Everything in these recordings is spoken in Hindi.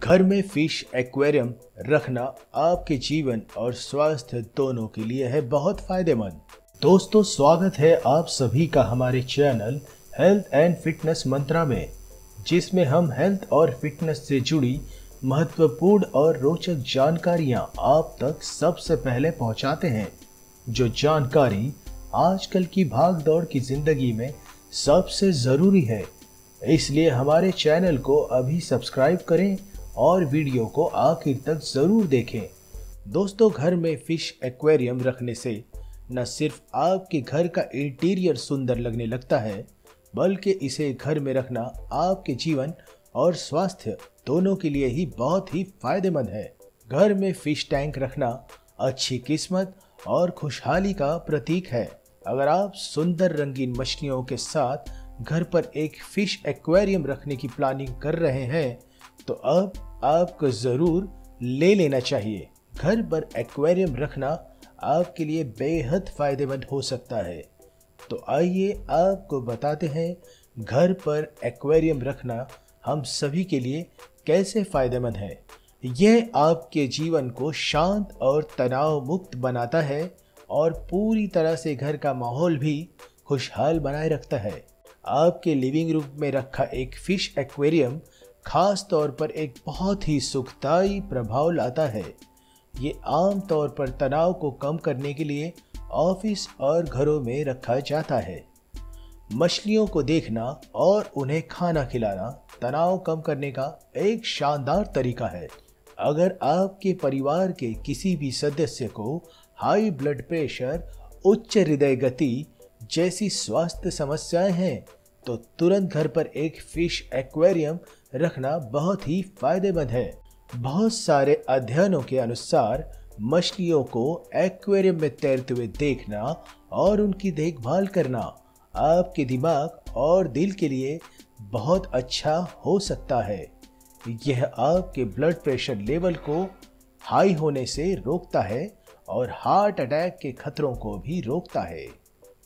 घर में फिश एक्वेरियम रखना आपके जीवन और स्वास्थ्य दोनों के लिए है बहुत फायदेमंद। दोस्तों, स्वागत है आप सभी का हमारे चैनल हेल्थ एंड फिटनेस मंत्रा में, जिसमें हम हेल्थ और फिटनेस से जुड़ी महत्वपूर्ण और रोचक जानकारियां आप तक सबसे पहले पहुंचाते हैं। जो जानकारी आजकल की भागदौड़ की जिंदगी में सबसे जरूरी है, इसलिए हमारे चैनल को अभी सब्सक्राइब करें और वीडियो को आखिर तक जरूर देखें। दोस्तों, घर में फिश एक्वेरियम रखने से न सिर्फ आपके घर का इंटीरियर सुंदर लगने लगता है, बल्कि इसे घर में रखना आपके जीवन और स्वास्थ्य दोनों के लिए ही बहुत ही फायदेमंद है। घर में फिश टैंक रखना अच्छी किस्मत और खुशहाली का प्रतीक है। अगर आप सुंदर रंगीन मछलियों के साथ घर पर एक फिश एक्वेरियम रखने की प्लानिंग कर रहे हैं, तो अब आपको जरूर ले लेना चाहिए। घर पर एक्वेरियम रखना आपके लिए बेहद फायदेमंद हो सकता है। तो आइए आपको बताते हैं घर पर एक्वेरियम रखना हम सभी के लिए कैसे फायदेमंद है। यह आपके जीवन को शांत और तनाव मुक्त बनाता है और पूरी तरह से घर का माहौल भी खुशहाल बनाए रखता है। आपके लिविंग रूम में रखा एक फिश एक्वेरियम खास तौर पर एक बहुत ही सुखदायी प्रभाव लाता है। ये आम तौर पर तनाव को कम करने के लिए ऑफिस और घरों में रखा जाता है। मछलियों को देखना और उन्हें खाना खिलाना तनाव कम करने का एक शानदार तरीका है। अगर आपके परिवार के किसी भी सदस्य को हाई ब्लड प्रेशर, उच्च हृदय गति जैसी स्वास्थ्य समस्याएं हैं, तो तुरंत घर पर एक फिश एक्वेरियम रखना बहुत ही फायदेमंद है। बहुत सारे अध्ययनों के अनुसार मछलियों को एक्वेरियम में तैरते हुए देखना और उनकी देखभाल करना आपके दिमाग और दिल के लिए बहुत अच्छा हो सकता है। यह आपके ब्लड प्रेशर लेवल को हाई होने से रोकता है और हार्ट अटैक के खतरों को भी रोकता है।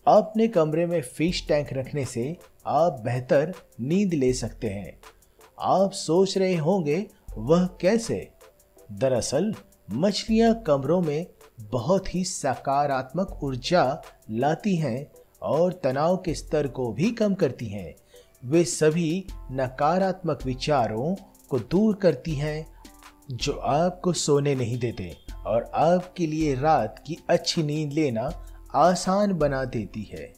अपने कमरे में फिश टैंक रखने से आप बेहतर नींद ले सकते हैं। आप सोच रहे होंगे वह कैसे? दरअसल मछलियां कमरों में बहुत ही सकारात्मक ऊर्जा लाती हैं और तनाव के स्तर को भी कम करती हैं। वे सभी नकारात्मक विचारों को दूर करती हैं जो आपको सोने नहीं देते और आपके लिए रात की अच्छी नींद लेना आसान बना देती है।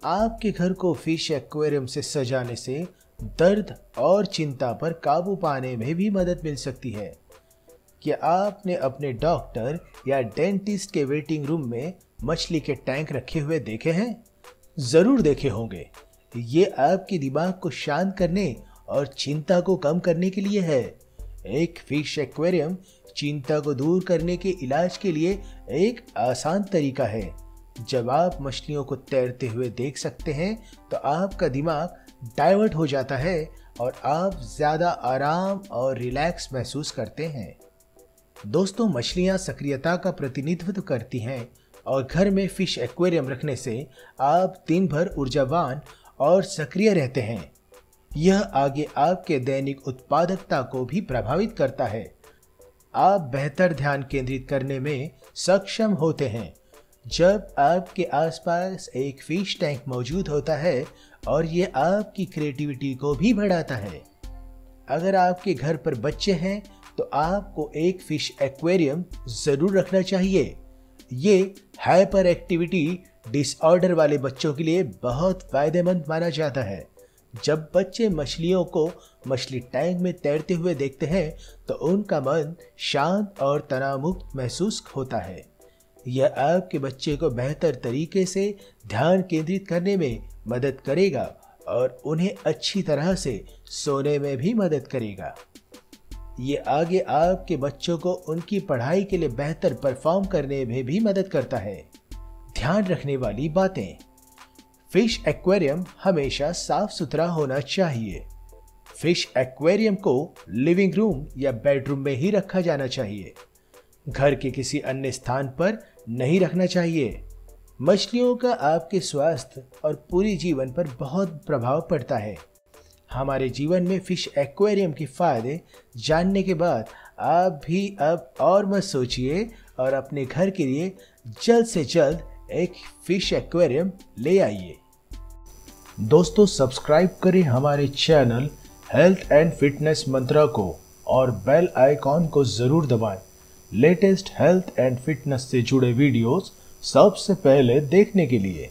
आपके घर को फिश एक्वेरियम से सजाने से दर्द और चिंता पर काबू पाने में भी मदद मिल सकती है। क्या आपने अपने डॉक्टर या डेंटिस्ट के वेटिंग रूम में मछली के टैंक रखे हुए देखे हैं? जरूर देखे होंगे। ये आपके दिमाग को शांत करने और चिंता को कम करने के लिए है। एक फिश एक्वेरियम चिंता को दूर करने के इलाज के लिए एक आसान तरीका है। जब आप मछलियों को तैरते हुए देख सकते हैं, तो आपका दिमाग डाइवर्ट हो जाता है और आप ज्यादा आराम और रिलैक्स महसूस करते हैं। दोस्तों, मछलियां सक्रियता का प्रतिनिधित्व करती हैं और घर में फिश एक्वेरियम रखने से आप दिन भर ऊर्जावान और सक्रिय रहते हैं। यह आगे आपके दैनिक उत्पादकता को भी प्रभावित करता है। आप बेहतर ध्यान केंद्रित करने में सक्षम होते हैं जब आपके आसपास एक फिश टैंक मौजूद होता है, और ये आपकी क्रिएटिविटी को भी बढ़ाता है। अगर आपके घर पर बच्चे हैं, तो आपको एक फिश एक्वेरियम जरूर रखना चाहिए। ये हाइपर एक्टिविटी डिसऑर्डर वाले बच्चों के लिए बहुत फायदेमंद माना जाता है। जब बच्चे मछलियों को मछली टैंक में तैरते हुए देखते हैं, तो उनका मन शांत और तनाव मुक्त महसूस होता है। यह आपके बच्चे को बेहतर तरीके से ध्यान केंद्रित करने में मदद करेगा और उन्हें अच्छी तरह से सोने में भी मदद करेगा। ये आगे आपके बच्चों को उनकी पढ़ाई के लिए बेहतर परफॉर्म करने में भी मदद करता है। ध्यान रखने वाली बातें: फिश एक्वेरियम हमेशा साफ सुथरा होना चाहिए। फिश एक्वेरियम को लिविंग रूम या बेडरूम में ही रखा जाना चाहिए। घर के किसी अन्य स्थान पर नहीं रखना चाहिए। मछलियों का आपके स्वास्थ्य और पूरी जीवन पर बहुत प्रभाव पड़ता है। हमारे जीवन में फिश एक्वेरियम के फायदे जानने के बाद आप भी अब और मत सोचिए और अपने घर के लिए जल्द से जल्द एक फिश एक्वेरियम ले आइए। दोस्तों, सब्सक्राइब करें हमारे चैनल हेल्थ एंड फिटनेस मंत्रा को और बेल आइकॉन को जरूर दबाएं। लेटेस्ट हेल्थ एंड फिटनेस से जुड़े वीडियोस सबसे पहले देखने के लिए।